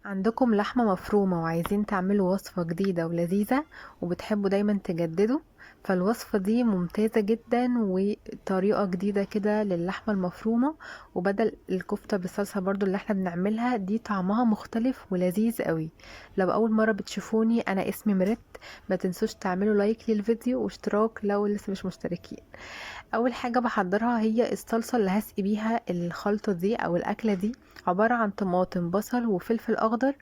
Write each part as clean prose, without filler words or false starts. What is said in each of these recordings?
عندكم لحمة مفرومة وعايزين تعملوا وصفة جديدة ولذيذة وبتحبوا دايما تجددوا، فالوصفة دي ممتازة جدا وطريقة جديدة كده للحمة المفرومة. وبدل الكفتة بالصلصة برضو اللي احنا بنعملها دي طعمها مختلف ولذيذ قوي. لو اول مرة بتشوفوني انا اسمي مرت، ما تنسوش تعملوا لايك للفيديو واشتراك لو لسه مش مشتركين. اول حاجه بحضرها هي الصلصه اللي هسقي بيها الخلطه دي او الاكله دي. عباره عن طماطم بصل وفلفل اخضر،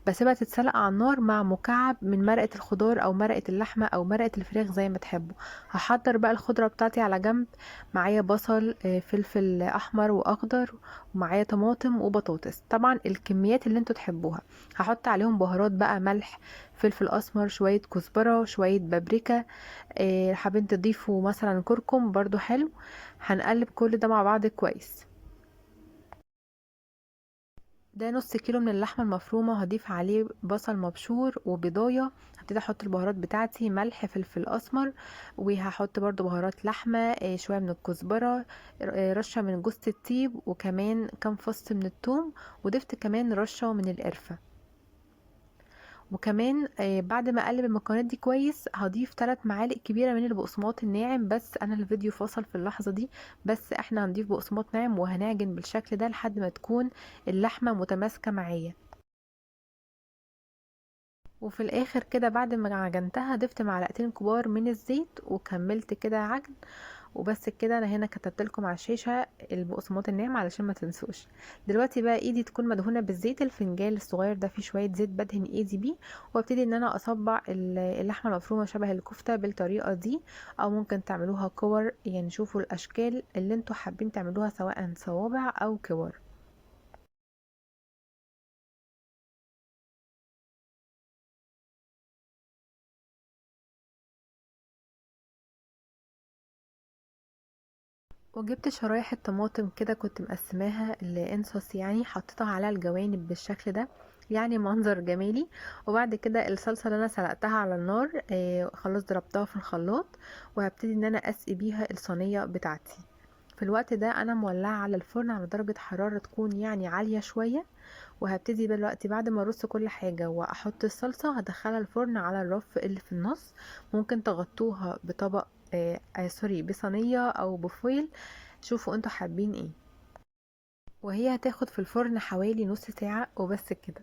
بسيبها تتسلق على النار مع مكعب من مرقه الخضار او مرقه اللحمه او مرقه الفراخ زي ما تحبوا. هحضر بقى الخضره بتاعتي على جنب. معايا بصل، فلفل احمر واخضر، ومعايا طماطم وبطاطس، طبعا الكميات اللي انتوا تحبوها. هحط عليهم بهارات بقى، ملح، فلفل اسمر، شويه كزبره، شويه بابريكا. حابين تضيفوا مثلا كركم برضو حلو. هنقلب كل ده مع بعض كويس. ده نص كيلو من اللحمة المفرومة، هضيف عليه بصل مبشور وبيضاية. هبتدي احط البهارات بتاعتي، ملح، فلفل اسمر، وهحط برضو بهارات لحمة، شوية من الكزبرة، رشة من جوز الطيب، وكمان كام فص من الثوم، وضفت كمان رشة من القرفة. وكمان بعد ما اقلب المكونات دي كويس هضيف 3 معالق كبيره من البقسماط الناعم، بس انا الفيديو فصل في اللحظه دي. بس احنا هنضيف بقسماط ناعم وهنعجن بالشكل ده لحد ما تكون اللحمه متماسكه معايا. وفي الاخر كده بعد ما عجنتها ضفت معلقتين كبار من الزيت وكملت كده عجن. وبس كده، انا هنا كتبت لكم على الشاشه البقسماط الناعم علشان ما تنسوش. دلوقتي بقى ايدي تكون مدهونه بالزيت، الفنجان الصغير ده فيه شويه زيت بدهن ايدي بيه. وابتدي ان انا اصبع اللحمه المفرومه شبه الكفته بالطريقه دي. او ممكن تعملوها كور، يعني شوفوا الاشكال اللي انتوا حابين تعملوها سواء صوابع او كور. وجبت شرايح الطماطم كده كنت مقسماها لانصص، يعني حطيتها على الجوانب بالشكل ده، يعني منظر جمالي. وبعد كده الصلصة اللي انا سلقتها على النار خلاص ضربتها في الخلاط. وهبتدي ان انا اسقي بيها الصينية بتاعتي. في الوقت ده انا مولعة على الفرن على درجة حرارة تكون يعني عالية شوية. وهبتدي دلوقتي بعد ما ارص كل حاجة واحط الصلصة هدخلها الفرن على الرف اللي في النص. ممكن تغطوها بطبق، سوري، بصينية او بفويل، شوفوا انتوا حابين ايه. وهي هتاخد في الفرن حوالي نص ساعة وبس كده.